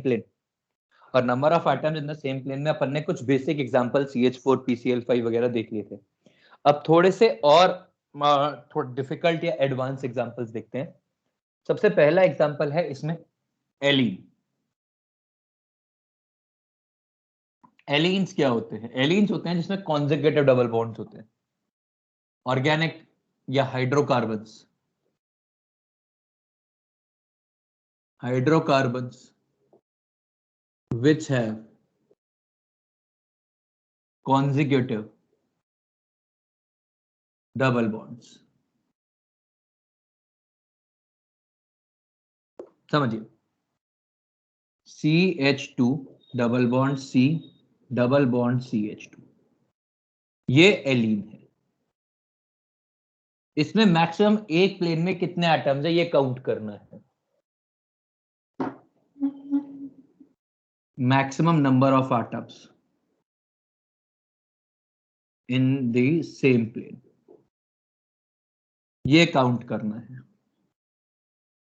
Plane और number of atoms in the same plane में अपन ने कुछ बेसिक एग्जांपल CH4 PCl5 वगैरह देख लिए थे। अब थोड़े से और थोड़ा डिफिकल्ट या एडवांस एग्जांपल्स देखते हैं। सबसे पहला एग्जांपल है इसमें एलीन। एलीन्स क्या होते हैं? एलीन्स होते हैं जिसमें कॉन्जुगेटिव डबल बॉन्ड्स होते हैं। ऑर्गेनिक या hydrocarbons which have consecutive double bonds। समझिए, CH2 double bond C double bond CH2, ये एलीन है। इसमें मैक्सिमम एक प्लेन में कितने एटम्स है ये काउंट करना है। Maximum number of atoms in the same plane, ये काउंट करना है।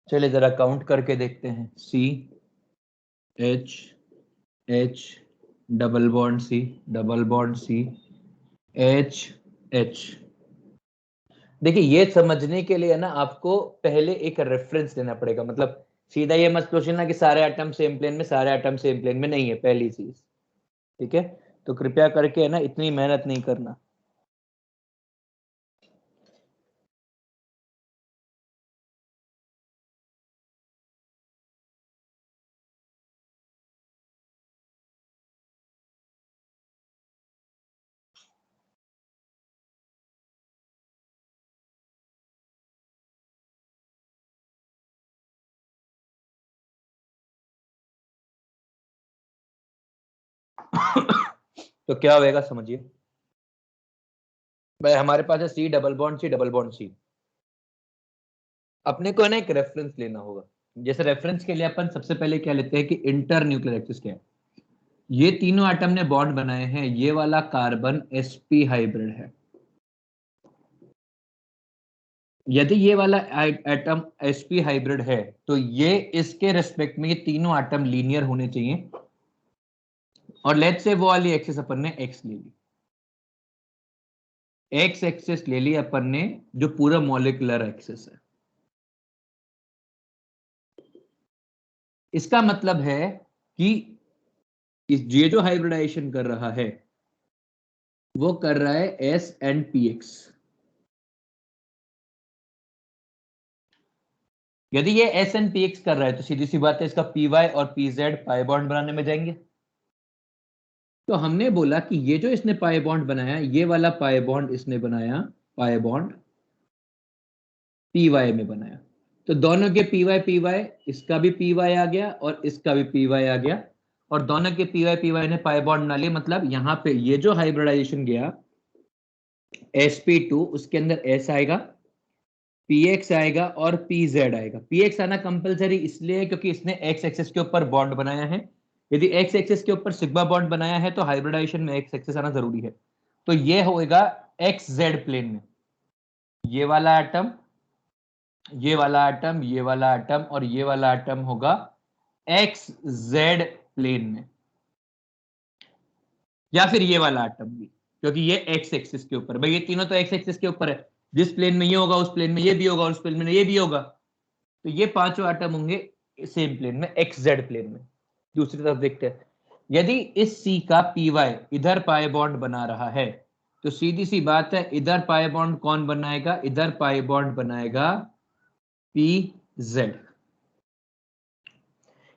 चलिए जरा काउंट करके देखते हैं। CH double bond C double bond C H। देखिए, ये समझने के लिए ना आपको पहले एक रेफरेंस देना पड़ेगा। मतलब सीधा ये मत सोचना कि सारे एटम सेम प्लेन में, सारे एटम सेम प्लेन में नहीं है, पहली चीज। ठीक है, तो कृपया करके ना इतनी मेहनत नहीं करना। तो क्या होगा समझिए भाई, हमारे पास है C double bond C double bond C। अपने को ना एक रेफरेंस लेना होगा। जैसे रेफरेंस के लिए अपन सबसे पहले क्या लेते हैं कि इंटर न्यूक्लियर एक्सिस क्या है। ये तीनों एटम ने बॉन्ड बनाए हैं, ये वाला कार्बन sp हाइब्रिड है। यदि ये वाला एटम sp हाइब्रिड है तो ये इसके रेस्पेक्ट में ये तीनों एटम लीनियर होने चाहिए। और लेट्स से वो वाली एक्सिस अपन ने x ले ली, x एक्सिस ले ली अपन ने, जो पूरा मॉलिक्यूलर एक्सिस है। इसका मतलब है कि ये जो हाइब्रिडाइजेशन कर रहा है वो कर रहा है S एंड PX। यदि ये S एंड PX कर रहा है तो सीधी सी बात है इसका PY और PZ पाई बॉन्ड बनाने में जाएंगे। तो हमने बोला कि ये जो इसने पाई बॉन्ड बनाया, ये वाला पाई बॉन्ड इसने बनाया, पाई बॉन्ड PY में बनाया। तो दोनों के PY, इसका भी PY आ गया और इसका भी PY आ गया, और दोनों के PY ने पाई बॉन्ड बना लिए। मतलब यहां पे ये जो हाइब्रिडाइजेशन गया sp2, उसके अंदर S आएगा, px आएगा और pz आएगा। px आना कंपलसरी इसलिए क्योंकि इसने x एक्सिस के ऊपर बॉन्ड बनाया है। यदि x एक्सिस के ऊपर सिग्मा बॉन्ड बनाया है तो हाइब्रिडाइजेशन में x एक्सिस आना जरूरी है। तो ये होएगा xz प्लेन में, ये वाला एटम, ये वाला एटम, ये वाला एटम और ये वाला एटम होगा xz प्लेन में, या फिर ये वाला एटम भी, क्योंकि ये x एक्सिस के ऊपर। भाई ये तीनों तो x एक्सिस के ऊपर है, जिस प्लेन में ये होगा उस प्लेन में ये भी होगा, उस प्लेन में ये भी होगा। तो ये पांचों एटम होंगे सेम प्लेन में, xz प्लेन में। दूसरी तरफ देखते हैं, यदि इस C का py इधर पाई बॉन्ड बना रहा है तो सीधी सी बात है इधर पाई बॉन्ड कौन बनाएगा, इधर पाई बॉन्ड बनाएगा pz।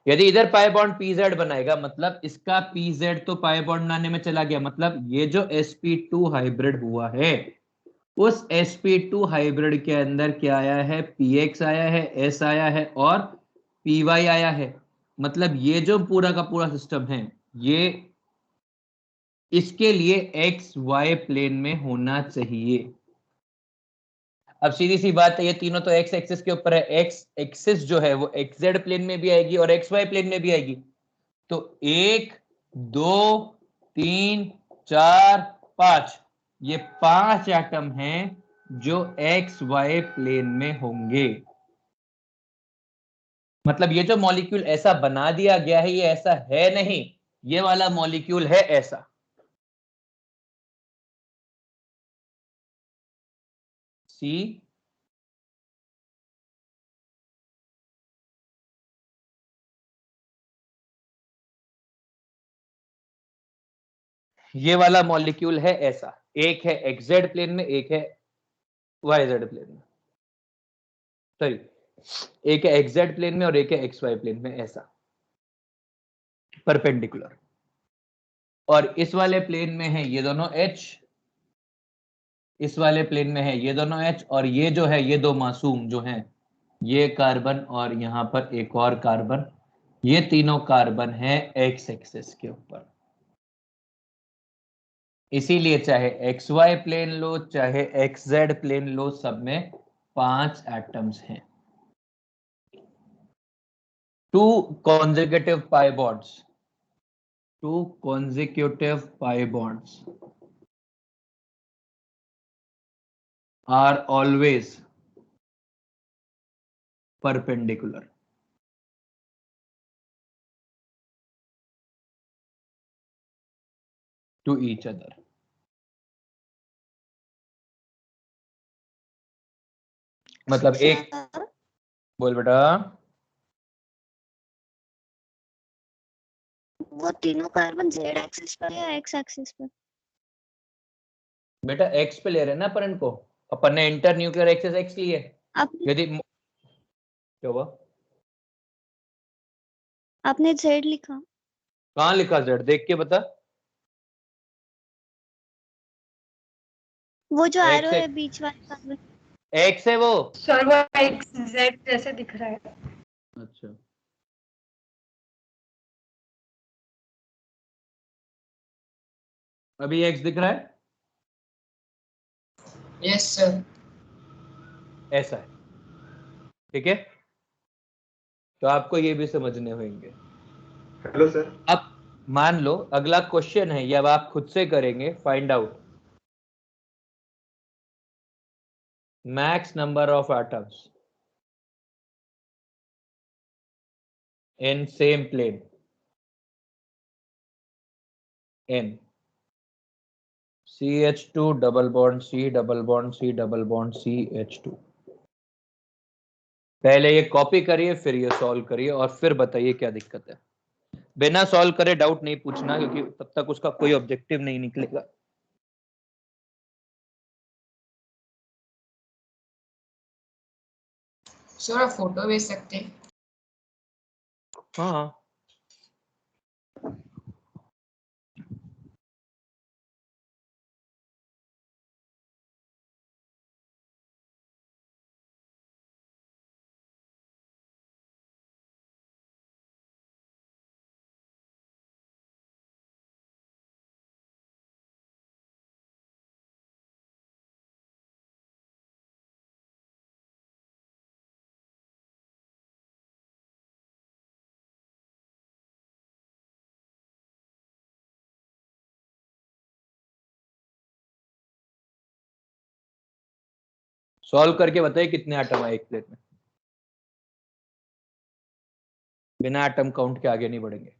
यदि इधर पाई बॉन्ड pz बनाएगा मतलब इसका pz तो पाई बॉन्ड बनाने में चला गया। मतलब ये जो sp2 हाइब्रिड हुआ है उस sp2 हाइब्रिड के अंदर क्या आया है, px आया है, s आया है और py आया है। मतलब ये जो पूरा का पूरा सिस्टम है ये इसके लिए एक्स वाई प्लेन में होना चाहिए। अब सीधी सी बात है ये तीनों तो एक्स एक्सिस के ऊपर है, एक्स एक्सिस जो है वो एक्स जेड प्लेन में भी आएगी और एक्स वाई प्लेन में भी आएगी। तो 1 2 3 4 5, ये 5 एटम हैं जो एक्स वाई प्लेन में होंगे। मतलब ये जो मॉलिक्यूल ऐसा बना दिया गया है ये ऐसा है नहीं, ये वाला मॉलिक्यूल है ऐसा। सी ये वाला मॉलिक्यूल है ऐसा, एक है एक्सजेड प्लेन में, एक है वाईजेड प्लेन में, सॉरी एक है एक्सजेड प्लेन में और एक है एक्स वाई प्लेन में, ऐसा परपेंडिकुलर। और इस वाले प्लेन में है ये दोनों H, इस वाले प्लेन में है ये दोनों H, और ये जो है ये दो मासूम जो हैं, ये कार्बन और यहां पर एक और कार्बन, ये तीनों कार्बन है एक्स एक्सिस के ऊपर। इसीलिए चाहे एक्स वाई प्लेन लो चाहे एक्स जेड प्लेन लो, सब में 5 एटम्स हैं। 2 consecutive pi bonds, 2 consecutive pi bonds are always perpendicular to each other. मतलब एक, बोल बेटा। वो तीनों कार्बन जेड एक्सिस पर या एक्स एक्सिस पर? बेटा एक्स पे ले रहे हैं ना अपन को, अपन ने इंटर न्यूक्लियर एक्सिस एक्स लिए। यदि क्या हुआ? आपने जेड लिखा। कहाँ लिखा जेड? देख के बता। वो जो एरो एक्स है बीच वाले कार्बन। एक्स है वो। सर वो एक्स जेड जैसे दिख रहा है। अच्छा अभी एक्स दिख रहा है? Yes sir. ऐसा है, ठीक है। तो आपको ये भी समझने होंगे। Hello sir. अब मान लो अगला क्वेश्चन है, ये अब आप खुद से करेंगे, find out max number of atoms in same plane n। CH2 double bond C double bond C double bond CH2। पहले ये कॉपी करिए फिर ये सॉल्व करिए और फिर बताइए क्या दिक्कत है। बिना सॉल्व करे डाउट नहीं पूछना, क्योंकि तब तक उसका कोई ऑब्जेक्टिव नहीं निकलेगा। सर आप फोटो भेज सकते हैं? हाँ सॉल्व करके बताइए कितने एटम आए एक प्लेट में। बिना एटम काउंट के आगे नहीं बढ़ेंगे।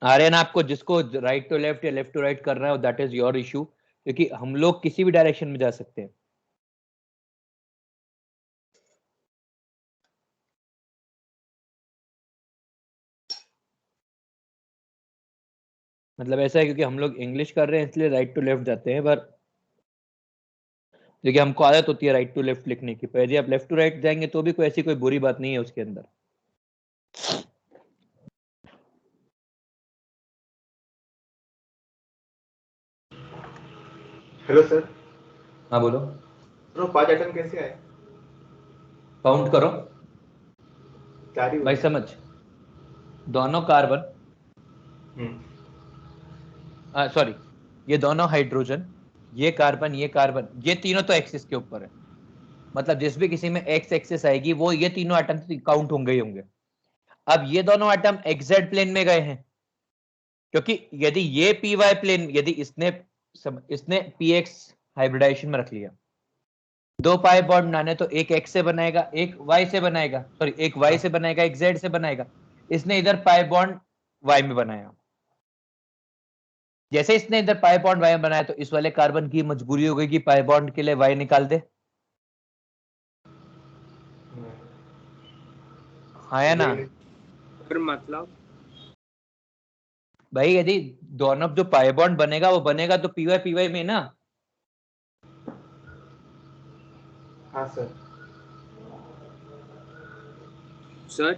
आर्यन, आपको जिसको राइट टू लेफ्ट या लेफ्ट टू राइट करना है दैट इज योर इशू, क्योंकि हम लोग किसी भी डायरेक्शन में जा सकते हैं। मतलब ऐसा है क्योंकि हम लोग इंग्लिश कर रहे हैं इसलिए राइट टू लेफ्ट जाते हैं, पर देखिए हमको आदत होती है राइट टू लेफ्ट लिखने की, पर यदि आप लेफ्ट टू राइट जाएंगे तो भी कोई ऐसी कोई बुरी बात नहीं है उसके अंदर। Hello sir. हाँ बोलो। ब्रो 5 आइटम कैसे आए? काउंट करो 4 ही भाई, हुए। समझ, दोनों कार्बन, सॉरी, ये दोनों हाइड्रोजन, ये कार्बन, ये तीनों तो एक्सिस के ऊपर है। मतलब जिस भी किसी में एक्स एक्सिस आएगी वो ये तीनों एटम काउंट होंगे ही होंगे। अब ये दोनों एटम एक्सजेड प्लेन में गए हैं, क्योंकि यदि ये पी वाई प्लेन, यदि इसने पी एक्स हाइब्रिडाइजेशन में रख लिया, दो पाई बॉन्ड बनाने, तो एक एक्स से बनाएगा, एक वाई से बनाएगा, सॉरी एक वाई से बनाएगा, एक जेड से बनाएगा। इसने इधर पाई बॉन्ड वाई में बनाया, जैसे इसने इधर पाई बॉन्ड वाई में बनाया तो इस वाले कार्बन की मजबूरी हो गई कि पाई बॉन्ड के लिए वाई निकाल दे। हाँ या ना? फिर मतलब भाई यदि दोनों जो पाई बॉन्ड बनेगा वो बनेगा तो पी वाई में ना। हाँ सर। सर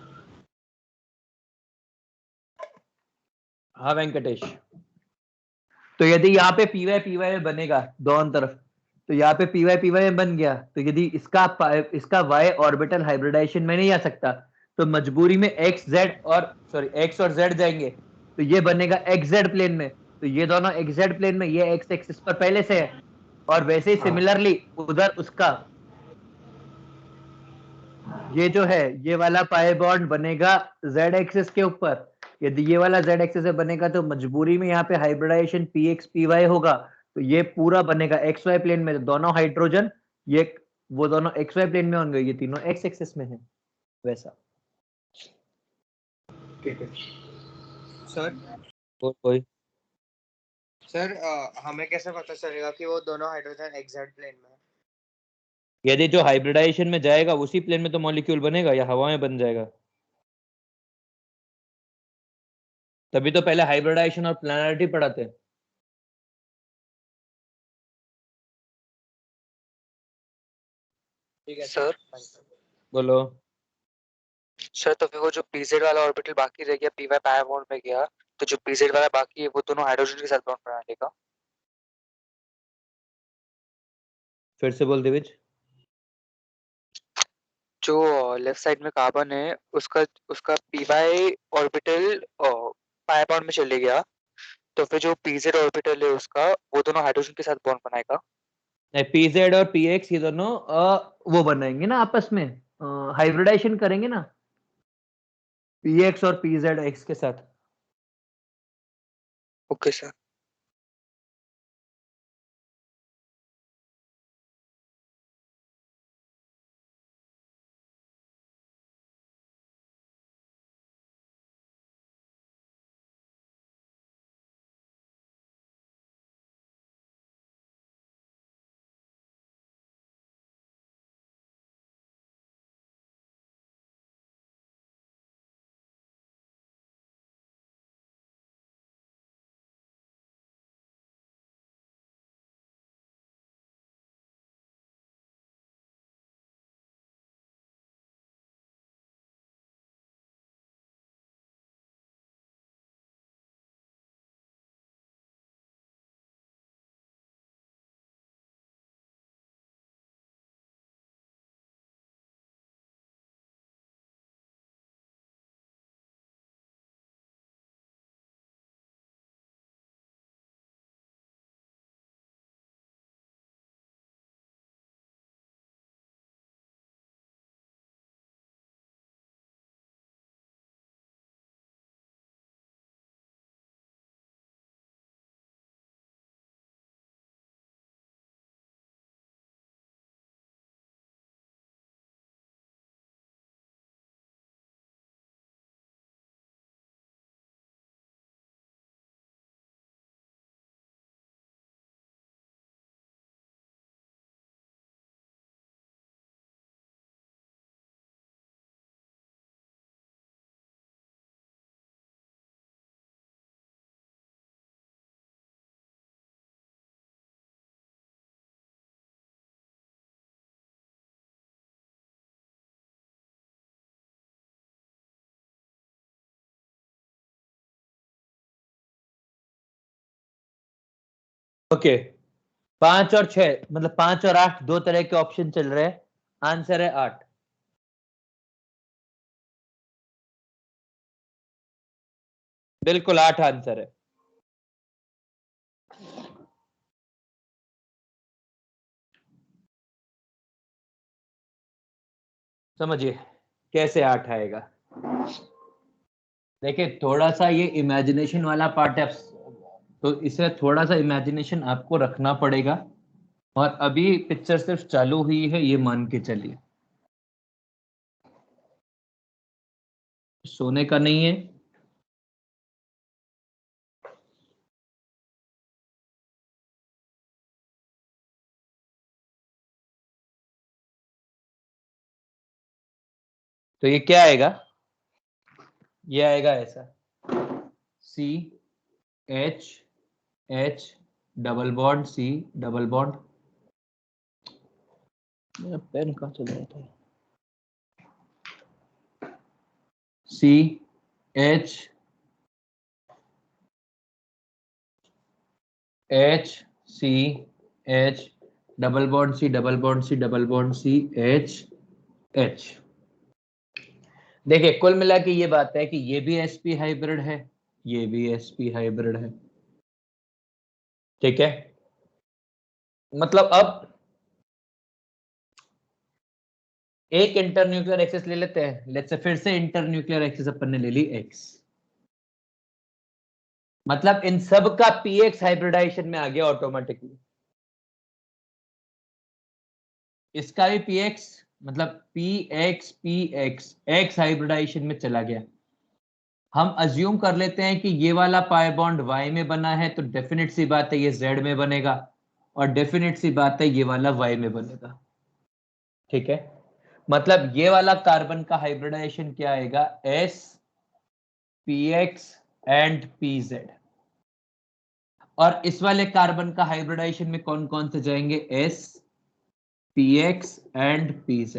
हाँ वेंकटेश, तो यदि यहाँ पे पी वाई में बनेगा दोनों तरफ, तो यहाँ पे पी वाई में बन गया, तो यदि इसका वाई ऑर्बिटल हाइब्रिडाइजेशन में नहीं आ सकता, तो मजबूरी में एक्स जेड और सॉरी एक्स और जेड जाएंगे, तो ये बनेगा एक्स जेड प्लेन में, तो ये दोनों एक्स जेड प्लेन में, ये एक्स एक्सिस पर पहले से है, और वैसे ही सिमिलरली उधर उसका ये जो है ये वाला पाई बॉन्ड बनेगा जेड एक्सिस के ऊपर। यदि ये वाला जेड एक्सिस से बनेगा तो मजबूरी में यहाँ पे hybridization p x p y होगा, तो ये पूरा बनेगा एक्स वाई प्लेन में, तो दोनों हाइड्रोजन ये वो दोनों एक्स वाई प्लेन में होंगे, ये तीनों एक्स एक्सिस में है वैसा। ठीक है सर कोई सर हमें कैसे पता चलेगा कि वो दोनों हाइड्रोजन एग्जैक्ट प्लेन में है? यदि जो हाइब्रिडाइजेशन में जाएगा उसी प्लेन में तो मॉलिक्यूल बनेगा या हवा में बन जाएगा। तभी तो पहले हाइब्रिडाइजेशन और प्लानरिटी पढ़ाते हैं। ठीक है सर बोलो। सर तो फिर वो जो पीजेड वाला ऑर्बिटल बाकी रह गया पी वाई पाई बॉन्ड में गया, तो जो पीजेड वाला बाकी है वो दोनों हाइड्रोजन के साथ बॉन्ड बना लेगा। फिर से बोल दिविज। जो लेफ्ट साइड में कार्बन है उसका उसका p y orbital pi bond में चले गया, तो फिर जो पीजेड ऑर्बिटल है उसका वो दोनों हाइड्रोजन के साथ बॉन्ड बनाएगा। पी जेड और पी एक्स ये दोनों वो बनाएंगे ना आपस में, हाइब्रिडाइजेशन करेंगे ना पी एक्स और पी जेड एक्स के साथ। Okay sir. ओके 5 और 6 मतलब 5 और 8 दो तरह के ऑप्शन चल रहे हैं, आंसर है 8। बिल्कुल 8 आंसर है। समझिए कैसे 8 आएगा। देखिए थोड़ा सा ये इमेजिनेशन वाला पार्ट है, तो इसे थोड़ा सा इमेजिनेशन आपको रखना पड़ेगा, और अभी पिक्चर सिर्फ चालू हुई है ये मान के चलिए, सोने का नहीं है। तो ये क्या आएगा, ये आएगा ऐसा CH double bond C double bond, मेरा पेन कहाँ चल रहा था, CH CH double bond C double bond C double bond CH। देखिए कुल मिला के ये बात है कि ये भी sp हाइब्रिड है, ये भी sp हाइब्रिड है, ठीक है। मतलब अब एक इंटरन्यूक्लियर एक्सिस ले लेते हैं, लेट्स से फिर से इंटरन्यूक्लियर एक्सिस अपन ने ले ली x, मतलब इन सब का px हाइब्रिडाइजेशन में आ गया ऑटोमेटिकली, इसका भी px मतलब px x हाइब्रिडाइजेशन में चला गया। हम अज्यूम कर लेते हैं कि ये वाला पाई बॉन्ड y में बना है, तो डेफिनेट सी बात है ये z में बनेगा, और डेफिनेट सी बात है ये वाला y में बनेगा, ठीक है। मतलब ये वाला कार्बन का हाइब्रिडाइजेशन क्या आएगा, s px एंड pz, और इस वाले कार्बन का हाइब्रिडाइजेशन में कौन कौन से जाएंगे, s px एंड pz,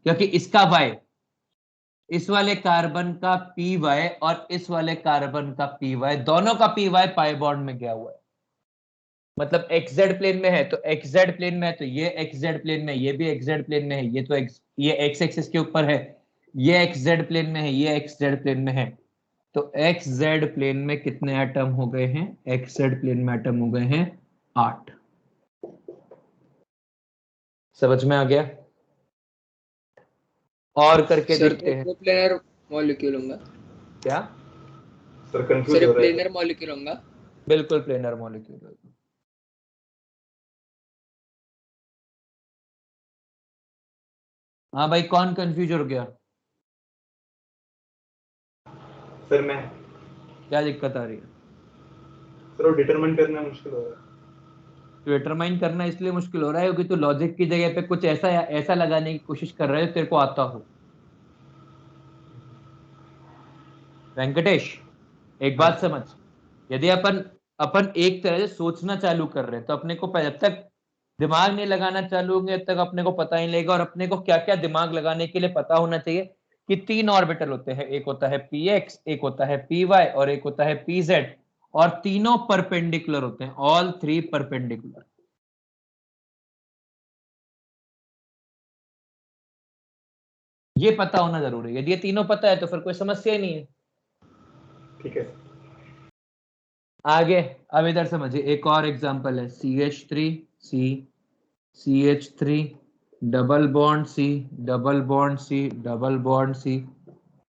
क्योंकि इसका y इस वाले कार्बन का py और इस वाले कार्बन का py, दोनों का py पाई बॉन्ड में गया हुआ है, मतलब xz प्लेन में है तो xz प्लेन में है, तो ये xz प्लेन में, ये भी xz प्लेन में है, ये तो ये x एक्सिस के ऊपर है, ये xz प्लेन में है, ये xz प्लेन में है, तो xz प्लेन में कितने एटम हो गए हैं, xz प्लेन में एटम हो गए हैं 8। समझ में आ गया, और करके सर देखते हैं। तो प्लेनर मॉलिक्यूल होगा, क्या सर कंफ्यूज सर हो रहा है। प्लेनर मॉलिक्यूल होगा। बिल्कुल प्लेनर मॉलिक्यूल। हाँ भाई कौन कंफ्यूज हो गया, सर मैं, क्या दिक्कत आ रही है, सर वो डिटरमाइन करना मुश्किल हो रहा है। तो डिटरमाइन करना इसलिए मुश्किल हो रहा है क्योंकि तू लॉजिक की जगह पे कुछ ऐसा ऐसा लगाने की कोशिश कर रहा है तेरे को आता हो। वेंकटेश एक हाँ बात सर। समझ, यदि अपन अपन एक तरह से सोचना चालू कर रहे हैं तो अपने को जब तक दिमाग नहीं लगाना चालू होंगे तब तक अपने को पता नहीं लगेगा, और अपने को क्या क्या दिमाग लगाने के लिए पता होना चाहिए कि 3 ऑर्बिटल होते हैं, एक होता है px, एक होता है py और एक होता है pz, और तीनों परपेंडिकुलर होते हैं, ऑल 3 परपेंडिकुलर। ये पता होना जरूरी है, यदि ये तीनों पता है तो फिर कोई समस्या ही नहीं है। ठीक है सर। आगे अब इधर समझिए, एक और एग्जांपल है CH3 CH3 double bond C double bond C double bond C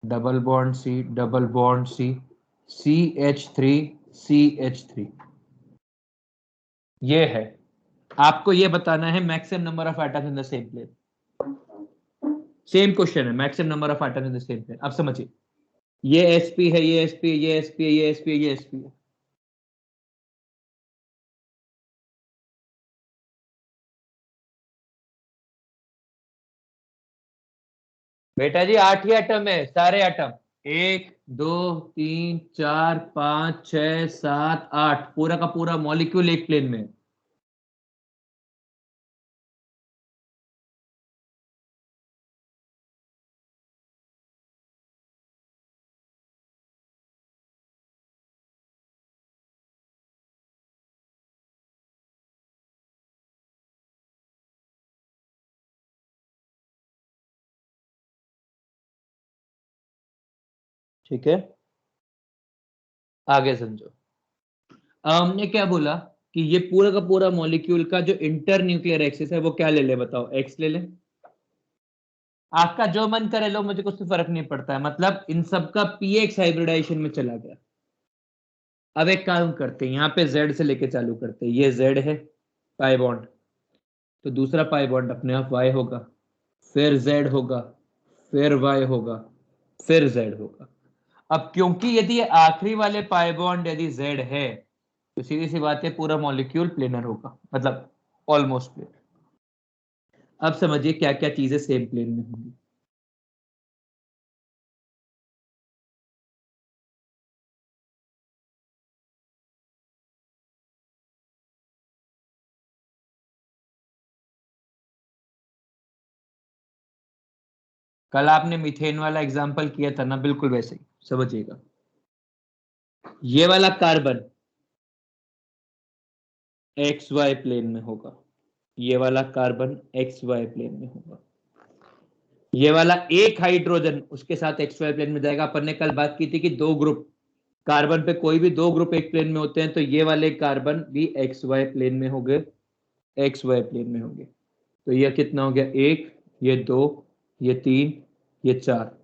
double bond C double bond C CH3 CH3, ये है। आपको ये बताना है maximum number of atoms in the same plane, same question है, maximum number of atoms in the same plane. अब समझिए ये sp है, ये sp है, ये sp है, ये sp है, ये sp है। बेटा जी 8 ही एटम है, सारे एटम 1 2 3 4 5 6 7 8, पूरा का पूरा मॉलिक्यूल एक प्लेन में है। ठीक है, आगे समझो। हमने क्या बोला कि ये पूरा का पूरा मॉलिक्यूल का जो इंटर न्यूक्लियर एक्सिस है वो क्या ले ले, बताओ, एक्स ले ले। आपका जो मन करे लो, मुझे कुछ फर्क नहीं पड़ता है, मतलब इन सब का px हाइब्रिडाइजेशन में चला गया। अब एक काम करते हैं, यहाँ पे z से लेके चालू करते हैं। ये z है, पाई बॉन्ड, तो दूसरा पाई बॉन्ड अपने आप y होगा, फिर z होगा, फिर y होगा, फिर z होगा। अब क्योंकि यदि ये आखिरी वाले पाई बॉन्ड यदि z है, तो सीधी सी बात है पूरा मॉलिक्यूल प्लेनर होगा, मतलब ऑलमोस्ट प्लेनर। अब समझिए क्या क्या चीजें सेम प्लेन में होंगी। कल आपने मीथेन वाला एग्जांपल किया था ना, बिल्कुल वैसे ही समझिएगा। ये वाला कार्बन एक्स वाई प्लेन में होगा, ये वाला कार्बन एक्स वाई प्लेन में होगा, ये वाला एक हाइड्रोजन उसके साथ एक्स वाई प्लेन में जाएगा। अपन ने कल बात की थी कि दो ग्रुप कार्बन पे, कोई भी दो ग्रुप एक प्लेन में होते हैं, तो ये वाले कार्बन भी एक्स वाई प्लेन में होंगे, एक्स वाई प्लेन में होंगे। तो ये कितना हो गया, एक, ये दो, ये तीन, ये चार।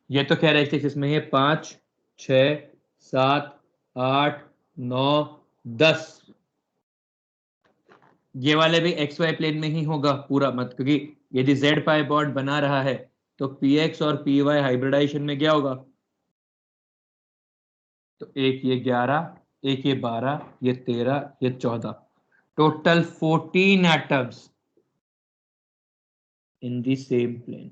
ये तो खैर एक्स में है, 5 6 7 8 9 10। ये वाले भी एक्स वाई प्लेन में ही होगा पूरा, मत, क्योंकि यदि जेड पाई बॉन्ड बना रहा है तो पी एक्स और पी वाई हाइब्रिडाइजेशन में क्या होगा। तो एक ये 11, एक ये 12, ये 13, ये 14, total 14 atoms in the same plane.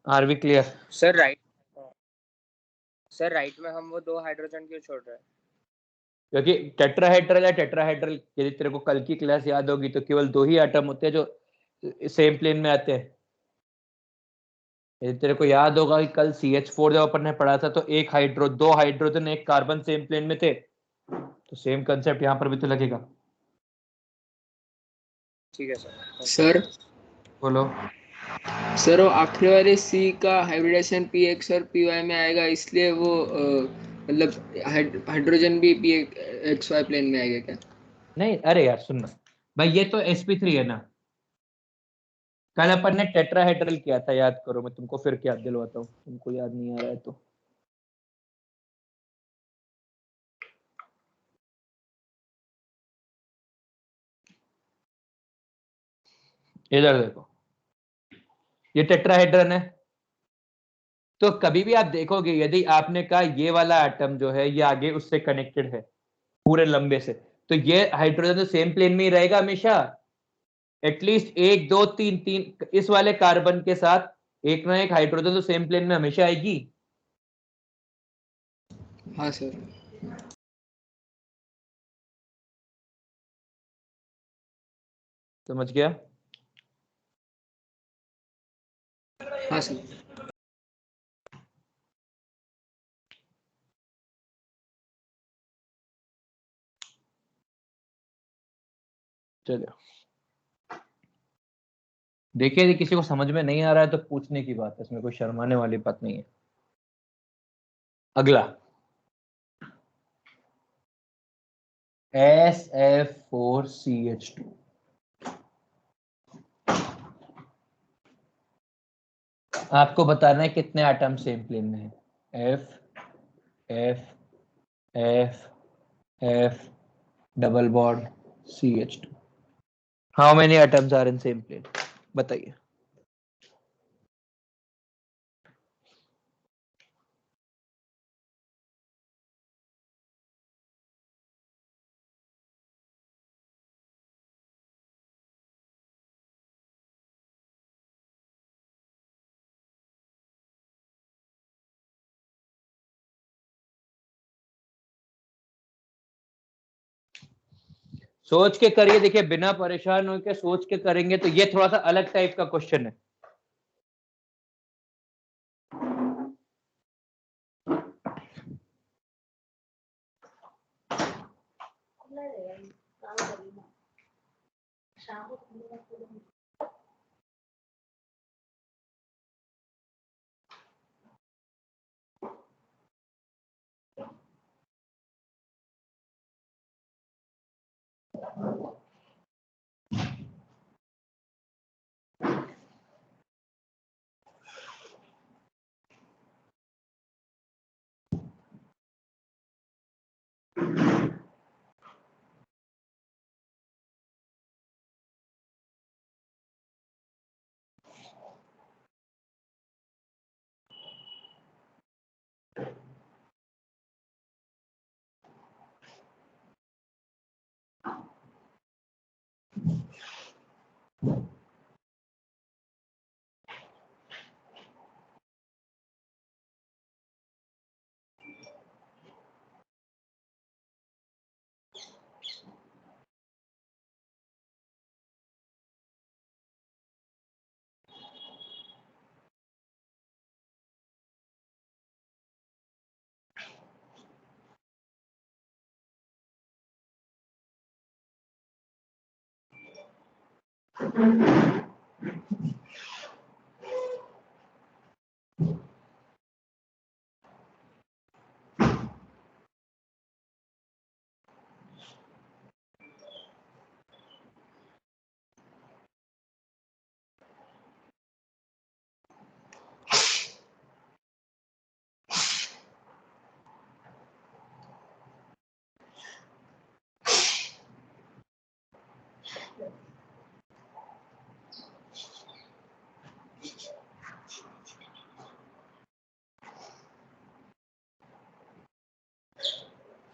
Are we clear? Sir right में हम वो 2 हाइड्रोजन क्यों छोड़ रहे हैं? क्योंकि टेट्राहेड्रल या टेट्राहेड्रल, यदि तेरे को कल की क्लास याद होगी तो केवल 2 ही एटम होते हैं जो सेम प्लेन में आते हैं। यदि तेरे को याद होगा कि कल CH4 जब अपन ने पढ़ा था तो दो हाइड्रोजन एक कार्बन सेम प्लेन में थे, तो सेम कंसेप्ट यहाँ पर भी तो लगेगा। ठीक है सर। सर बोलो। सर वो आखिरी वाले सी का हाइब्रिडेशन px और py में आएगा, इसलिए वो मतलब हाइड्रोजन भी pxy प्लेन में आएगा क्या? नहीं, अरे यार सुनना भाई, ये तो sp3 है ना। कल अपन ने टेट्राहेड्रल किया था, याद करो, मैं तुमको फिर याद दिलवाता हूँ, तुमको याद नहीं आ रहा है तो। इधर देखो, ये टेट्राहेड्रन है, तो कभी भी आप देखोगे यदि आपने कहा ये वाला एटम जो है ये आगे उससे कनेक्टेड है पूरे लंबे से, तो ये हाइड्रोजन तो सेम प्लेन में ही रहेगा हमेशा। एटलीस्ट 1 2 3 3 इस वाले कार्बन के साथ एक ना एक हाइड्रोजन तो सेम प्लेन में हमेशा आएगी। हाँ सर। समझ गया? हाँ सर। चलो देखिए, यदि किसी को समझ में नहीं आ रहा है तो पूछने की बात है, इसमें कोई शर्माने वाली बात नहीं है। अगला SF4CH2, आपको बताना है कितने एटम सेम प्लेन में है। F F F F double bond CH2, how many atoms are in same plane, बताइए। सोच के करिए, देखिए बिना परेशान होकर सोच के करेंगे तो ये थोड़ा सा अलग टाइप का क्वेश्चन है।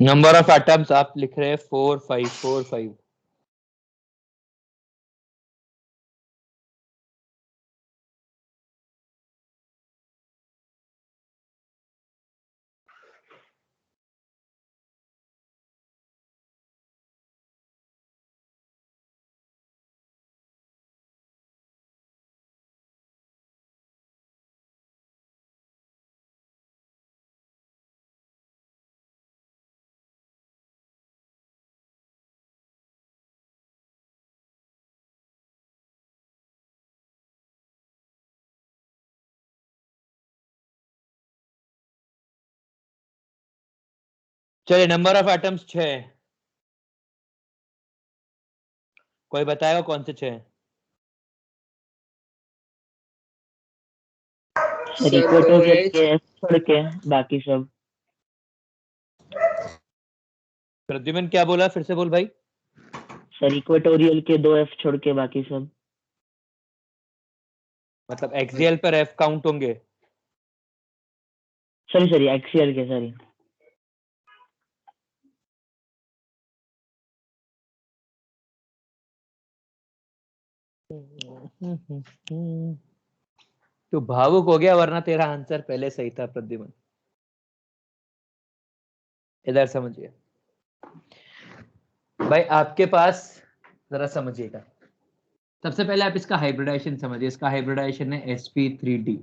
नंबर ऑफ एटम्स आप लिख रहे हैं 4 5 4 5। चलिए नंबर ऑफ एटम्स 6 है। कोई बताएगा कौन से 6 हैं? सर इक्वेटोरियल OH के F छोड़ के बाकी सब। प्रद्युमन क्या बोला, फिर से बोल भाई। सर इक्वेटोरियल के 2 F छोड़ के बाकी सब। मतलब एक्सियल पर एफ काउंट होंगे। सॉरी एक्सियल के सॉरी। तो भावुक हो गया, वरना तेरा आंसर पहले सही था प्रद्युमन। इधर समझिए भाई, आपके पास जरा समझिएगा। सबसे पहले आप इसका हाइब्रिडाइजेशन समझिए। इसका हाइब्रिडाइजेशन है sp3d।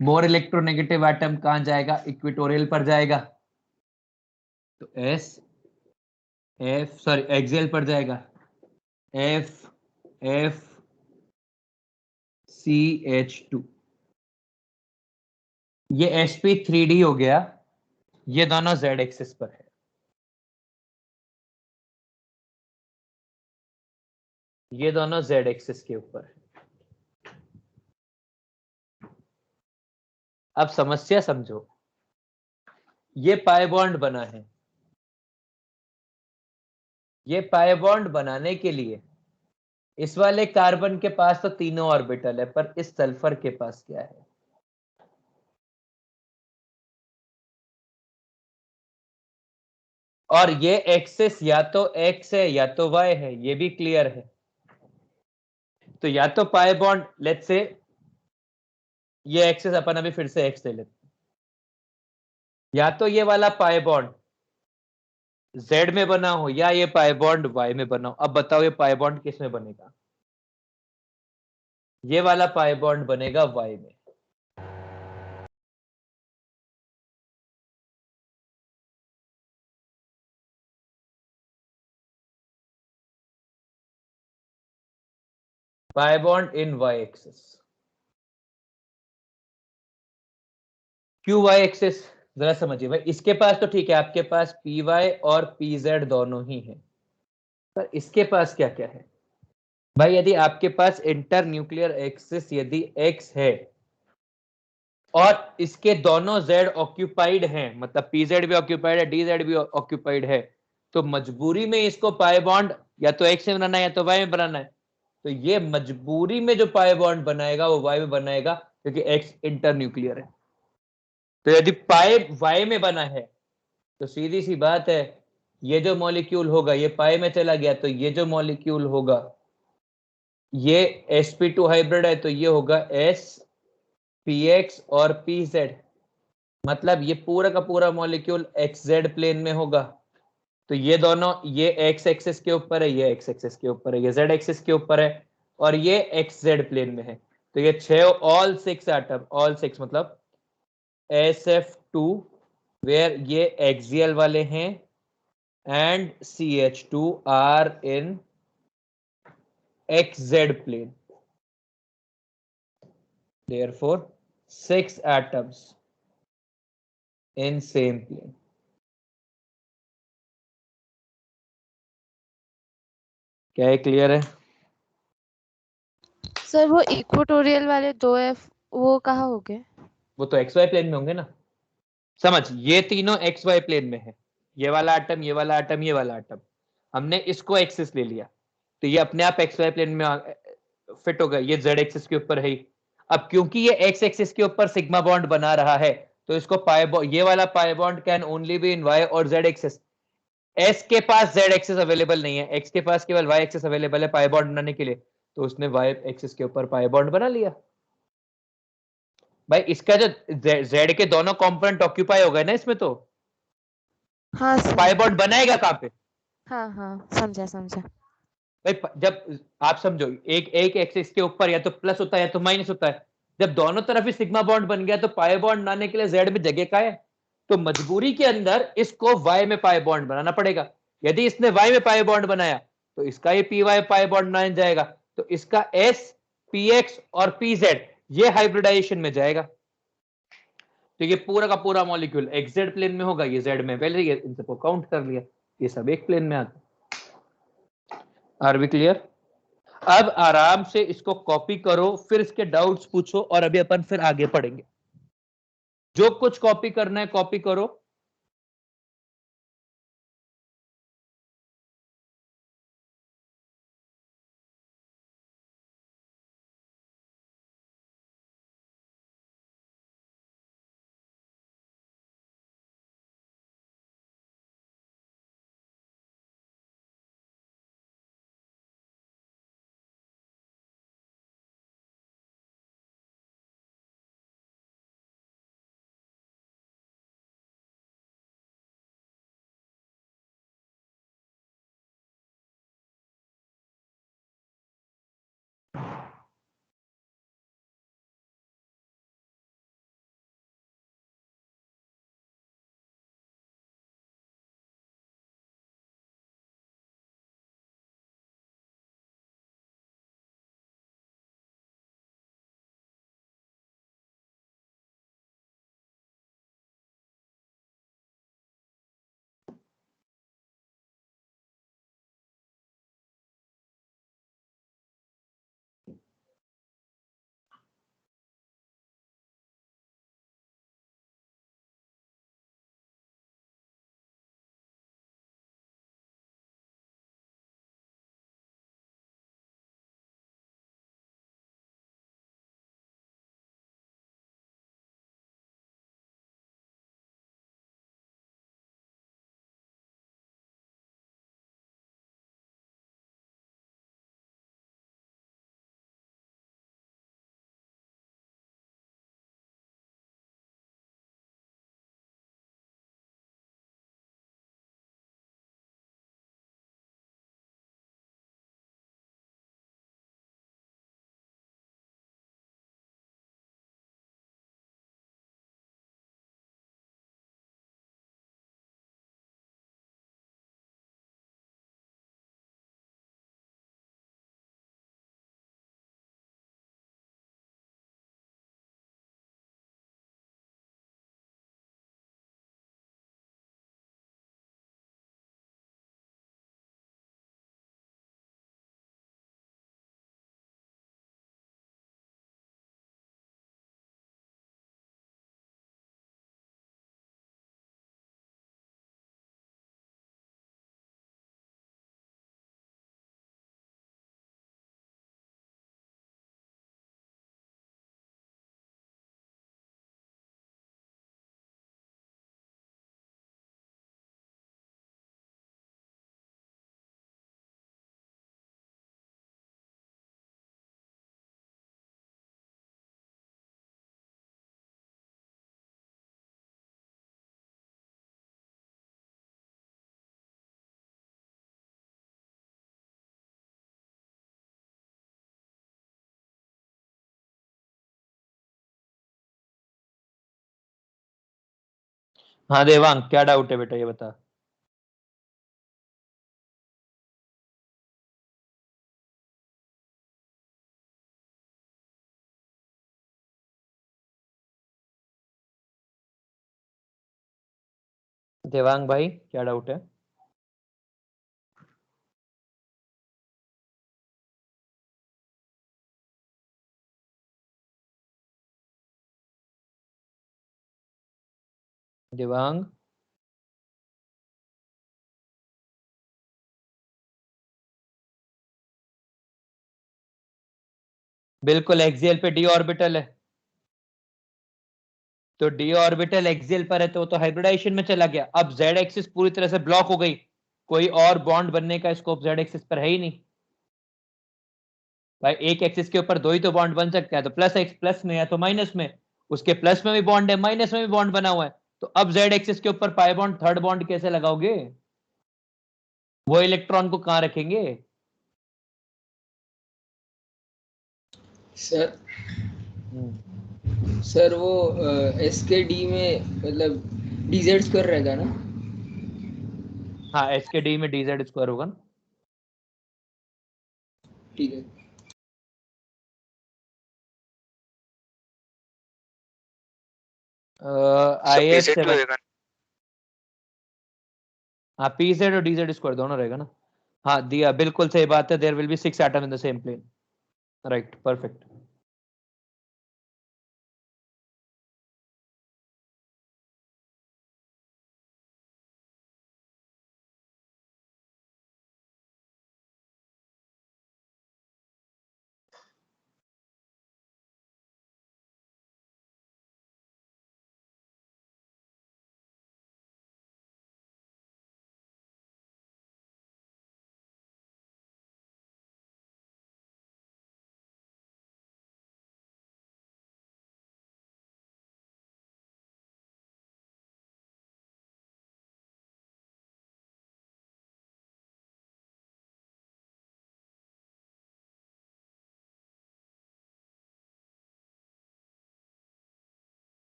मोर इलेक्ट्रोनेगेटिव एटम कहां जाएगा? इक्वेटोरियल पर जाएगा, तो एस एफ सॉरी एक्सियल पर जाएगा, एफ एफ CH2। ये sp3d हो गया। ये दोनों z एक्सिस पर है। ये दोनों z एक्सिस के ऊपर है। अब समस्या समझो। ये पाई बॉन्ड बना है। ये पाई बॉन्ड बनाने के लिए इस वाले कार्बन के पास तो तीनों ऑर्बिटल है, पर इस सल्फर के पास क्या है? और ये एक्सिस या तो x है या तो y है, ये भी क्लियर है। तो या तो पाई बॉन्ड, लेट्स से ये एक्सिस अपन अभी फिर से x ले लेते हैं, या तो ये वाला पाई बॉन्ड z में बना हो या ये पाई बॉन्ड y में बना हो। अब बताओ ये पाई बॉन्ड किस में बनेगा? ये वाला पाई बॉन्ड बनेगा y में। Pi bond in y axis. क्यों y एक्सिस? जरा समझिए भाई, इसके पास तो ठीक है, आपके पास py और pz दोनों ही हैं, पर इसके पास क्या क्या है भाई? यदि आपके पास इंटर न्यूक्लियर एक्सिस यदि x है और इसके दोनों z ऑक्यूपाइड हैं, मतलब pz भी ऑक्यूपाइड है, dz भी ऑक्यूपाइड है, तो मजबूरी में इसको पाई बॉन्ड या तो x में बनाना है या तो y में बनाना है। तो ये मजबूरी में जो पाई बॉन्ड बनाएगा वो y में बनाएगा, क्योंकि x इंटर न्यूक्लियर है। तो यदि पाई y में बना है तो सीधी सी बात है, ये जो मॉलिक्यूल होगा ये पाई में चला गया, तो ये जो मॉलिक्यूल होगा ये sp2 हाइब्रिड है, तो ये होगा s px और pz, मतलब ये पूरा का पूरा मॉलिक्यूल xz प्लेन में होगा। तो ये दोनों, ये x एक्सिस के ऊपर है, ये x एक्सिस के ऊपर है, ये z एक्सिस के ऊपर है, और ये xz प्लेन में है। तो ये 6 ऑल 6 एटम, ऑल 6 मतलब sf2 वेयर ये एक्सियल वाले हैं and ch2 are in xz plane, therefore 6 atoms in same plane। क्या है, क्लियर है? सर वो इक्वेटोरियल वाले 2F वो कहाँ हो गए? वो तो xy प्लेन में होंगे ना। समझ, ये तीनों xy प्लेन में है, ये वाला आटम, ये वाला आटम, ये वाला आटम, हमने इसको एक्सिस ले लिया, तो ये अपने आप xy प्लेन में फिट होगा, ये z एक्सिस के ऊपर है ही। अब क्योंकि ये x एक्सिस के ऊपर सिग्मा बॉन्ड बना रहा है, तो इसको ये वाला pi bond can only be in y और z एक्सिस। s के पास z एक्सिस अवेलेबल नहीं है, x के पास केवल y एक्सिस अवेलेबल है पाई बॉन्ड बनाने के लिए, तो उसने y एक्सिस के ऊपर पाई बॉन्ड बना लिया। भाई इसका जो z के दोनों कंपोनेंट ऑक्यूपाई हो गए ना इसमें, तो हाँ सर। पाई बॉन्ड बनाएगा कहां पे? हाँ हाँ समझा समझा। भाई जब आप समझो, एक एक एक्सिस के ऊपर या तो प्लस होता है या तो माइनस होता है, जब दोनों तरफ ही सिग्मा बॉन्ड बन गया तो पाई बॉन्ड बनाने के लिए z में जगह का है, तो मजबूरी के अंदर इसको y में पाई बॉन्ड बनाना पड़ेगा। यदि इसने y में पाई बॉन्ड बनाया तो इसका ही py पाई बॉन्ड बनाया जाएगा, तो इसका s px और pz ये हाइब्रिडाइजेशन में जाएगा, तो ये पूरा का पूरा मॉलिक्यूल xz प्लेन में होगा, ये z में, पहले ये इन सबको काउंट कर लिया, ये सब एक प्लेन में आता। Are we clear? अब आराम से इसको कॉपी करो, फिर इसके डाउट्स पूछो, और अभी अपन फिर आगे पढ़ेंगे। जो कुछ कॉपी करना है कॉपी करो, हाँ देवांग, क्या डाउट है बेटा, ये बता। देवांग भाई, क्या डाउट है? देवांग, बिल्कुल एक्सियल पे डी ऑर्बिटल है, तो डी ऑर्बिटल एक्सियल पर है तो हाइब्रिडाइजेशन में चला गया। अब जेड एक्सिस पूरी तरह से ब्लॉक हो गई, कोई और बॉन्ड बनने का स्कोप जेड एक्सिस पर है ही नहीं भाई। एक एक्सिस के ऊपर दो ही तो बॉन्ड बन सकता है, तो प्लस एक्स प्लस में या तो माइनस में, उसके प्लस में भी बॉन्ड है, माइनस में भी बॉन्ड बना हुआ है, तो अब जेड एक्सिस के ऊपर पाई बॉन्ड थर्ड बॉन्ड कैसे लगाओगे? वो इलेक्ट्रॉन को कहां रखेंगे? सर सर वो एस के डी में मतलब डीजेड स्क्वायर रहेगा ना? हाँ, एस के डी में डीजेड स्क्वायर होगा ना। ठीक है। आई एफ PZ2 सेवन, रहेगा। हाँ पी जेड और डी जेड स्क्वायर दोनों रहेगा ना। हाँ दिया, बिल्कुल सही बात है, there will be 6 atom in the same plane, right, perfect.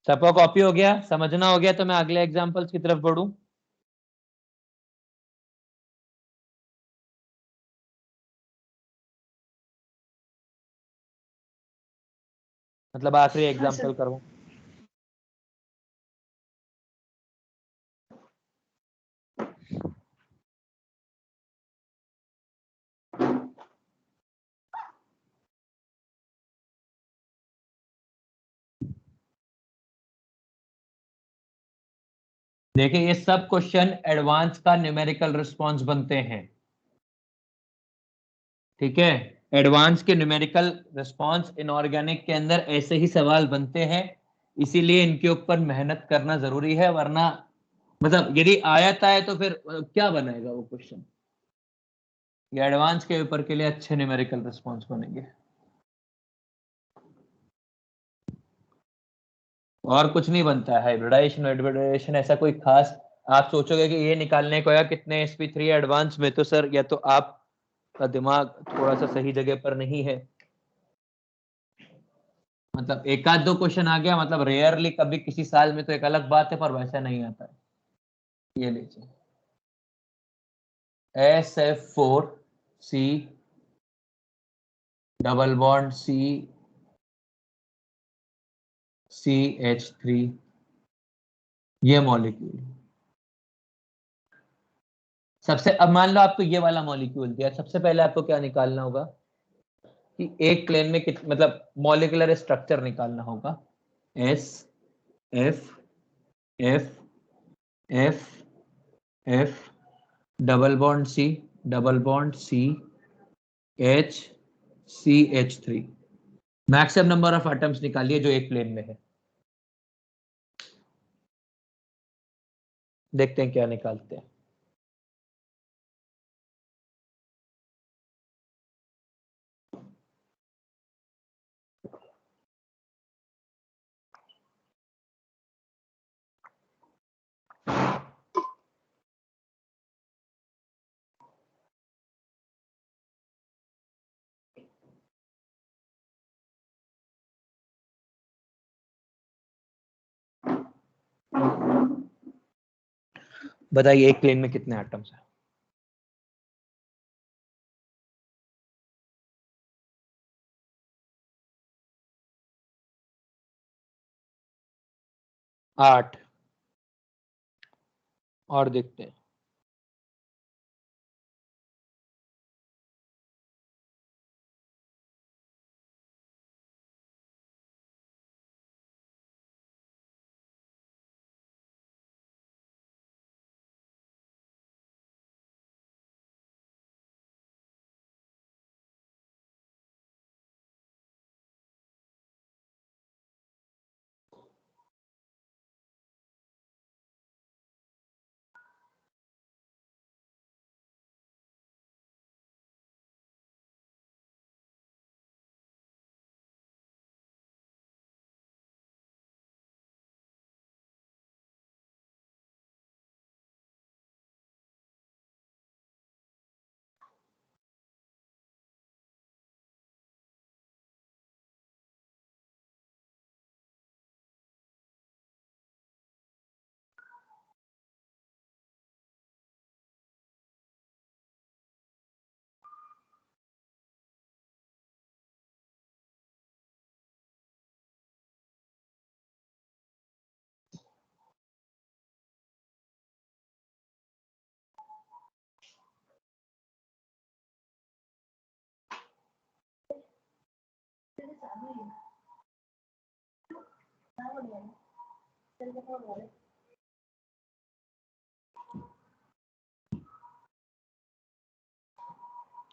सबका कॉपी हो गया, समझना हो गया, तो मैं अगले एग्जांपल्स की तरफ बढ़ूं। मतलब आखिरी एग्जांपल करूं। देखिए ये सब क्वेश्चन एडवांस का न्यूमेरिकल रिस्पांस बनते हैं, ठीक है। एडवांस के न्यूमेरिकल रिस्पांस इनऑर्गेनिक के अंदर ऐसे ही सवाल बनते हैं, इसीलिए इनके ऊपर मेहनत करना जरूरी है, वरना मतलब यदि आयत आए तो फिर क्या बनाएगा वो क्वेश्चन। ये एडवांस के ऊपर के लिए अच्छे न्यूमेरिकल रिस्पांस बनेंगे, और कुछ नहीं बनता है। हाइब्रिडाइजेशन ऐसा कोई खास आप सोचोगे कि ये निकालने को या कितने sp3 एडवांस में, तो सर या तो आपका दिमाग थोड़ा सा सही जगह पर नहीं है। मतलब एक आध दो क्वेश्चन आ गया, मतलब रेयरली कभी किसी साल में तो एक अलग बात है, पर वैसा नहीं आता है। ये लीजिए SF4C डबल बॉन्ड CH3, ये मॉलिक्यूल सबसे, अब मान लो आपको ये वाला मॉलिक्यूल दिया, सबसे पहले आपको क्या निकालना होगा कि एक प्लेन में मतलब मॉलिक्यूलर स्ट्रक्चर निकालना होगा। S F F F F double bond C double bond C H CH3, maximum number of atoms निकालिए जो एक प्लेन में है। देखते हैं क्या निकालते हैं। बताइए एक प्लेन में कितने एटम्स हैं? 8 और देखते हैं।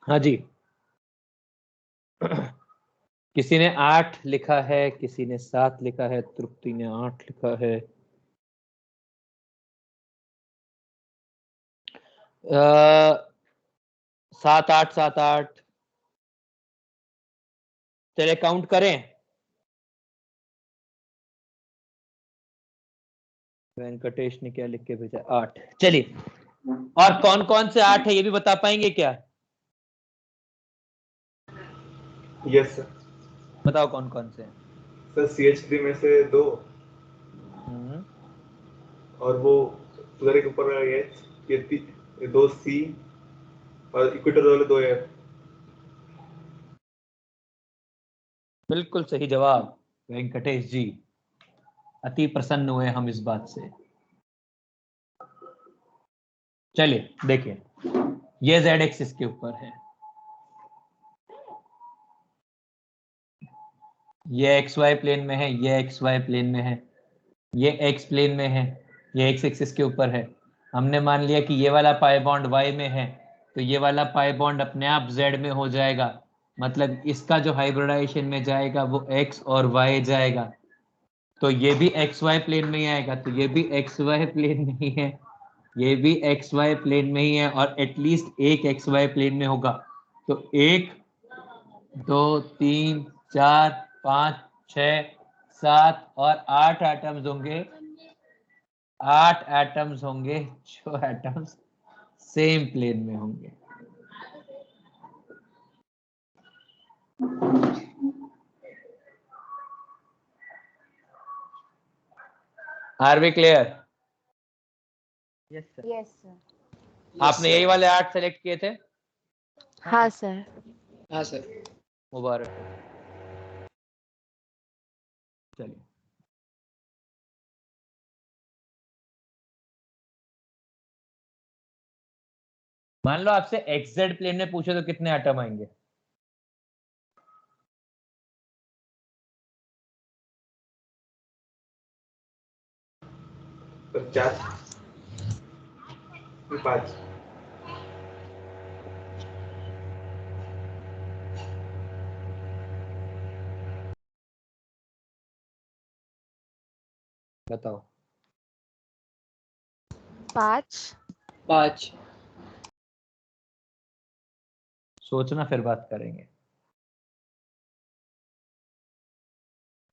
हाँ जी, किसी ने 8 लिखा है, किसी ने 7 लिखा है, तृप्ति ने 8 लिखा है। 7 8 7 8। चलिए काउंट करें। वेंकटेश ने क्या लिख के भेजा? 8। चलिए, और कौन कौन से 8 है ये भी बता पाएंगे क्या? Yes sir. बताओ कौन कौन से हैं? सर CH3 में से 2 और वो उधर एक ऊपर वाला H, ये 2 C और इक्वेटर वाले 2 F। बिल्कुल सही जवाब वेंकटेश जी, अति प्रसन्न हुए हम इस बात से। चलिए देखिए, ये Z एक्सिस के ऊपर है, ये XY प्लेन में है, ये XY प्लेन में है, ये X प्लेन में है, ये X एक्सिस के ऊपर है। हमने मान लिया कि ये वाला पाई बॉन्ड Y में है, तो ये वाला पाई बॉन्ड अपने आप Z में हो जाएगा, मतलब इसका जो हाइब्रिडाइजेशन में जाएगा वो X और Y जाएगा, तो ये भी XY प्लेन में ही आएगा, तो ये भी XY प्लेन में ही है, ये भी XY प्लेन में ही है, और एटलीस्ट एक XY प्लेन में होगा। तो 1 2 3 4 5 6 7 और 8 एटम्स होंगे, 8 एटम्स होंगे, जो एटम्स सेम प्लेन में होंगे। Are we clear? Yes sir. Yes sir. आपने यही वाले 8 सेलेक्ट किए थे? हाँ सर। हाँ सर। मुबारक हो। चलिए, मान लो आपसे XZ प्लेन में पूछे तो कितने एटम आएंगे? सर 4 5। बताओ। 5। सोचना फिर बात करेंगे।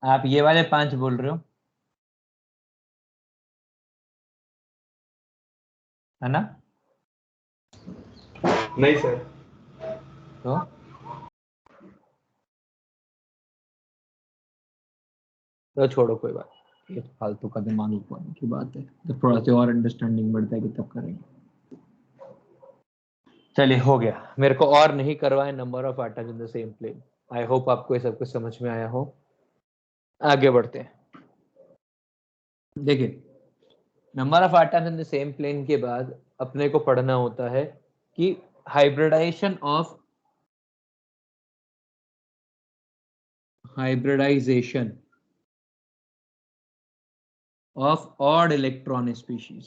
आप ये वाले 5 बोल रहे हो, है ना? नहीं सर। तो छोड़ो, कोई बात। ये तो फालतू का दिमाग लगाने की बात है, जब थोड़ा सा और अंडरस्टैंडिंग बढ़ता है कि तब करेंगे। चलिए हो गया, मेरे को और नहीं करवाए number of atoms in the same plane. I hope आपको ये सब कुछ समझ में आया हो। आगे बढ़ते हैं। देखिए, number of atoms in the same plane के बाद अपने को पढ़ना होता है कि hybridization of odd electron species.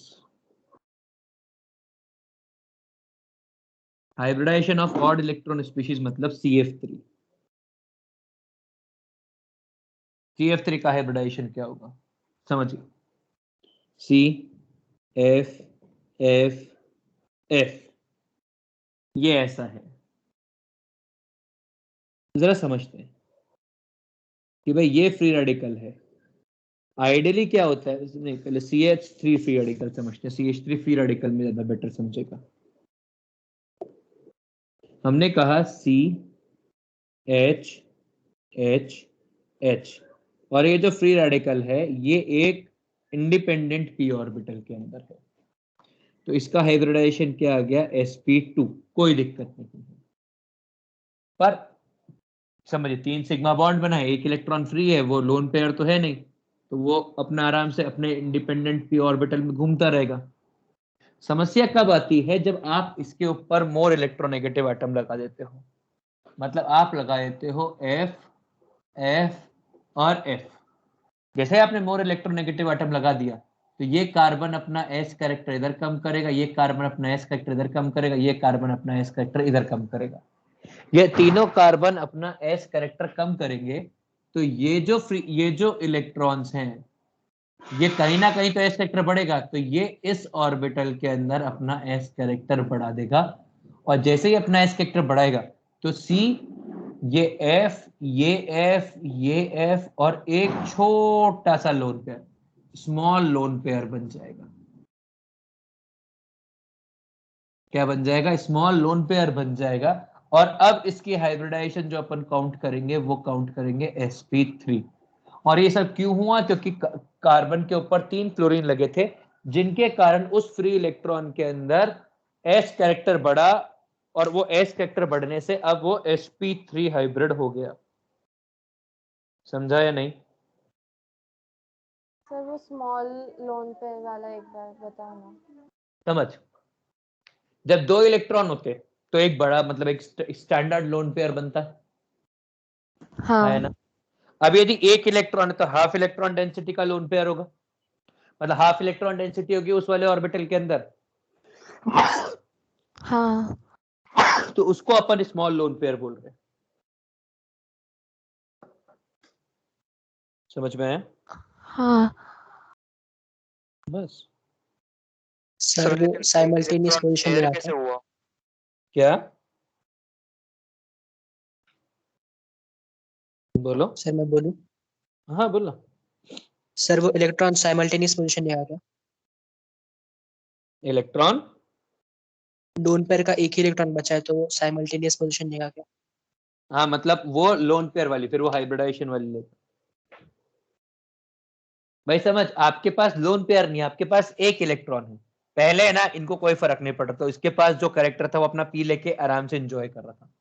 Hybridization of odd electron species मतलब CF3। CF3 का हाइब्रिडाइजेशन क्या होगा समझिए। CF ये ऐसा है। जरा समझते हैं कि भाई ये फ्री रेडिकल है। आइडियली क्या होता है, नहीं पहले CH3 फ्री रेडिकल समझते हैं। CH3 फ्री रेडिकल में ज्यादा बेटर समझेगा। हमने कहा CH और ये जो फ्री रेडिकल है ये एक इंडिपेंडेंट p ऑर्बिटल के अंदर है, तो इसका हाइब्रिडाइजेशन क्या आ गया sp2। कोई दिक्कत नहीं है, पर समझिए 3 सिग्मा बॉन्ड बना है, एक इलेक्ट्रॉन फ्री है, वो लोन पेयर तो है नहीं, तो वो अपना आराम से अपने इंडिपेंडेंट p ऑर्बिटल में घूमता रहेगा। समस्या कब आती है, जब आप इसके ऊपर मोर इलेक्ट्रोनेगेटिव एटम लगा देते हो। मतलब आप लगा देते हो F और F। जैसे आपने मोर इलेक्ट्रोनेगेटिव एटम लगा दिया तो ये कार्बन अपना S कैरेक्टर इधर कम करेगा, ये कार्बन अपना S कैरेक्टर इधर कम करेगा, ये कार्बन अपना S कैरेक्टर इधर कम करेगा। ये तीनों कार्बन अपना S कैरेक्टर कम करेंगे, तो ये जो इलेक्ट्रॉन्स हैं ये कहीं ना कहीं तो S कैरेक्टर बढ़ेगा, तो ये इस ऑर्बिटल के अंदर अपना S कैरेक्टर बढ़ा देगा। और जैसे ही अपना S कैरेक्टर बढ़ाएगा तो C, ये F और एक छोटा सा lone pair, small lone pair बन जाएगा। क्या बन जाएगा? स्मॉल लोन पेयर बन जाएगा। और अब इसकी हाइब्रिडाइजेशन जो अपन काउंट करेंगे वो काउंट करेंगे sp3। और ये सब क्यों हुआ? क्योंकि कार्बन के ऊपर 3 फ्लोरीन लगे थे, जिनके कारण उस फ्री इलेक्ट्रॉन के अंदर S कैरेक्टर बढ़ा, और वो S कैरेक्टर बढ़ने से अब वो sp3 हाइब्रिड हो गया। समझा या नहीं? सर वो स्मॉल लोन पेयर वाला एक बार बताओ ना। समझ, जब 2 इलेक्ट्रॉन होते तो एक बड़ा मतलब एक स्टैंडर्ड लोन पेयर बनता है ना। अब यदि 1 इलेक्ट्रॉन है तो हाफ इलेक्ट्रॉन डेंसिटी का लोन पेयर होगा, मतलब हाफ इलेक्ट्रॉन डेंसिटी होगी उस वाले ऑर्बिटल के अंदर। हाँ। तो उसको अपन स्मॉल लोन पेयर बोल रहे हैं। समझ में आया? हाँ। बस सर वो साइमल्टेनियस पोजीशन में कैसे आता है। हुआ? क्या बोलो? सर मैं बोलूं? हाँ बोलो। सर वो इलेक्ट्रॉन साइमल्टेनियस पोजीशन में आता है। इलेक्ट्रॉन लोन पेयर का एक ही इलेक्ट्रॉन बचा है तो वो साइमल्टेनियस पोजीशन में आ गया। हाँ, मतलब वो लोन पेयर वाली, फिर वो हाइब्रिडाइजेशन वाली लेते। भाई समझ, आपके पास लोन पेयर नहीं है, आपके पास एक इलेक्ट्रॉन है। पहले है ना, इनको कोई फर्क नहीं पड़ता, तो इसके पास जो कैरेक्टर था वो अपना पी लेके आराम से एंजॉय कर रहा था।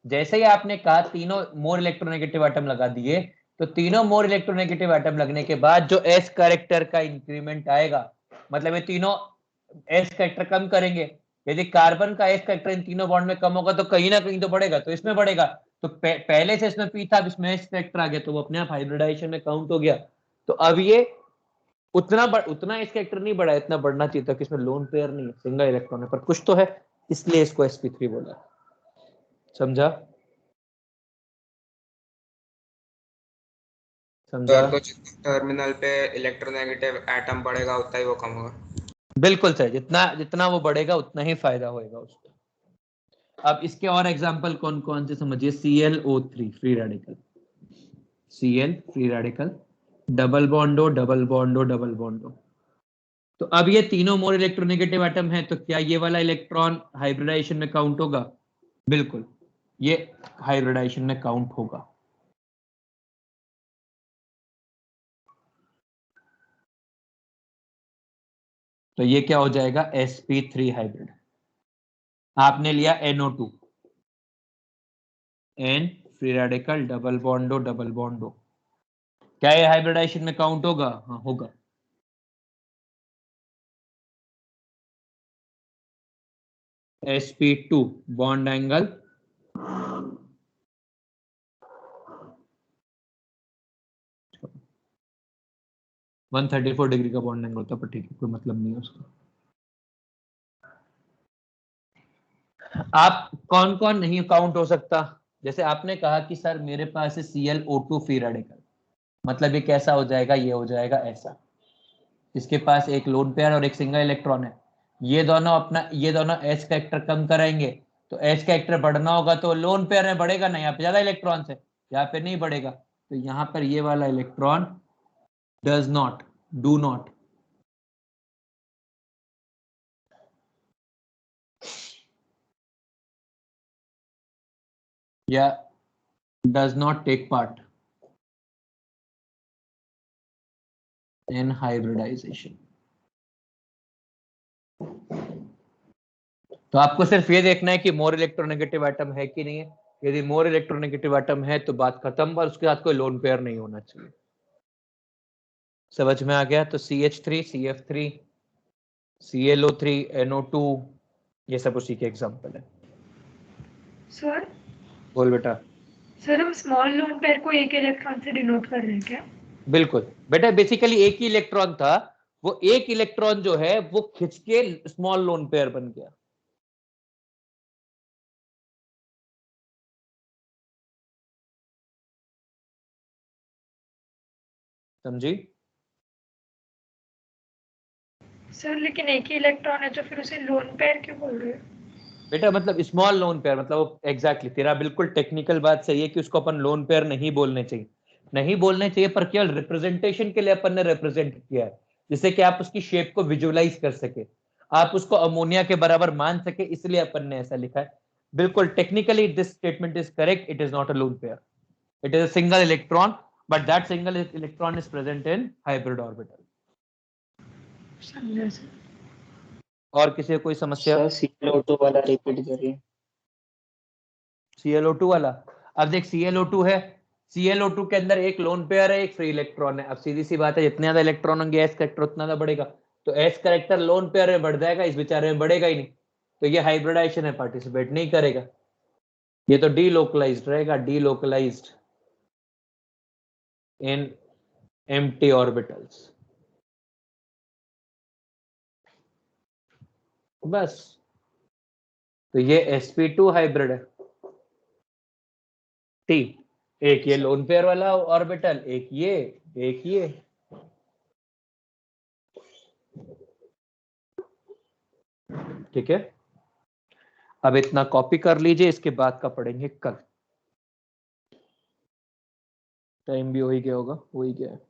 जैसे ही आपने कहा तीनों मोर इलेक्ट्रोनेगेटिव एटम लगा दिए, तो तीनों मोर इलेक्ट्रोनेगेटिव एटम लगने के बाद जो एस कैरेक्टर का इंक्रीमेंट आएगा, मतलब ये तीनों एस कैरेक्टर कम करेंगे। यदि कार्बन का एस कैरेक्टर इन तीनों बॉन्ड में कम होगा तो कहीं ना कहीं तो बढ़ेगा, तो इसमें बढ़ेगा। तो पहले से इसमें पी था, अब इसमें एस कैरेक्टर आ गया, तो वो अपने आप हाइब्रिडाइजेशन में काउंट हो गया। तो अब ये उतना इस कैरेक्टर नहीं बढ़ा, इतना बढ़ना चाहिए था कि इसमें लोन पेयर नहीं है, सिंगल इलेक्ट्रॉन है, पर कुछ तो है, इसलिए इसको sp3 बोला। समझा? समझा? तो टर्मिनल पे इलेक्ट्रोनेगेटिव एटम बढ़ेगा उतना ही वो कम होगा। बिल्कुल सही, जितना वो बढ़ेगा उतना ही फायदा होगा उसको। अब इसके और एग्जांपल कौन कौन से समझिए। ClO3 free radical, Cl free radical, double बॉन्डो डबल बॉन्डो डबल बॉन्डो। तो अब ये तीनों मोर इलेक्ट्रोनेगेटिव एटम है, तो क्या ये वाला इलेक्ट्रॉन हाइब्रिडाइजेशन में काउंट होगा? बिल्कुल, ये हाइब्रिडाइजेशन में काउंट होगा। तो ये क्या हो जाएगा, sp3 हाइब्रिड। आपने लिया NO2, N free radical, double बॉन्डो, क्या ये हाइब्रिडाइजेशन में काउंट होगा? हाँ होगा। sp2 बॉन्ड एंगल 134 डिग्री का बॉन्ड एंगल होता है, पर ठीक है, कोई मतलब नहीं है उसका। आप कौन कौन नहीं काउंट हो सकता? जैसे आपने कहा कि सर मेरे पास है ClO2 फ्री रेडिकल, मतलब ये कैसा हो जाएगा, ये हो जाएगा ऐसा, इसके पास एक लोन पेयर और एक सिंगल इलेक्ट्रॉन है, ये दोनों H कैरेक्टर कम कराएंगे, तो H कैरेक्टर बढ़ना होगा तो लोन पेयर में बढ़ेगा ना, यहाँ पे ज्यादा इलेक्ट्रॉन है, यहाँ पे नहीं बढ़ेगा, तो यहाँ पर ये वाला इलेक्ट्रॉन डू नॉट या does not take part in hybridization। तो आपको सिर्फ ये देखना है कि मोर इलेक्ट्रोनेगेटिव एटम है कि नहीं है। यदि मोर इलेक्ट्रोनेगेटिव एटम है तो बात खत्म, और उसके साथ कोई लोन पेयर नहीं होना चाहिए। समझ में आ गया? तो CH3 CF3 ClO3 NO2 ये सब उसी के एग्जांपल है। सर बोल बेटा। सर हम स्मॉल लोन पेयर को एक इलेक्ट्रॉन से डिनोट कर रहे हैं क्या? बिल्कुल बेटा, बेसिकली एक ही इलेक्ट्रॉन था, वो एक इलेक्ट्रॉन जो है वो खिंच के स्मॉल लोन पेयर बन गया। समझी? सर लेकिन एक ही इलेक्ट्रॉन है तो फिर उसे लोन पेयर क्यों बोल रहे हो? बेटा मतलब स्मॉल लोन पेयर, मतलब एग्जैक्टली तेरा बिल्कुल टेक्निकल बात सही है कि उसको अपन लोन पेयर नहीं बोलने चाहिए, पर केवल रिप्रेजेंटेशन के लिए अपन ने रिप्रेजेंट किया है, जिससे कि आप उसकी शेप को विजुअलाइज कर सके, आप उसको अमोनिया के बराबर मान सके, इसलिए अपन ने ऐसा लिखा है। बिल्कुल technically this statement is correct, it is not a lone pair, it is a single electron, but that single electron is present in hybrid orbital. समझा सर। और किसी को कोई समस्या? ClO2 वाला रिपीट करिए। ClO2 वाला, अब देख ClO2 है, ClO2 के अंदर एक लोन पेयर है, एक फ्री इलेक्ट्रॉन है। अब सीधी सी बात है, जितने ज्यादा इलेक्ट्रॉन होंगे S कैरेक्टर उतना ज्यादा बढ़ेगा, तो S कैरेक्टर लोन पेयर में बढ़ जाएगा, इस बेचारे में बढ़ेगा ही नहीं, तो ये हाइब्रिडाइजेशन है, पार्टिसिपेट नहीं करेगा, ये तो डीलोकलाइज्ड रहेगा, डीलोकलाइज्ड इन एम्प्टी ऑर्बिटल्स। बस, तो ये sp2 हाइब्रिड है। ठीक, एक ये लोन पेयर वाला ऑर्बिटल, एक ये ठीक है। अब इतना कॉपी कर लीजिए, इसके बाद का पढ़ेंगे कल। टाइम भी हो ही गया होगा, हो ही गया है।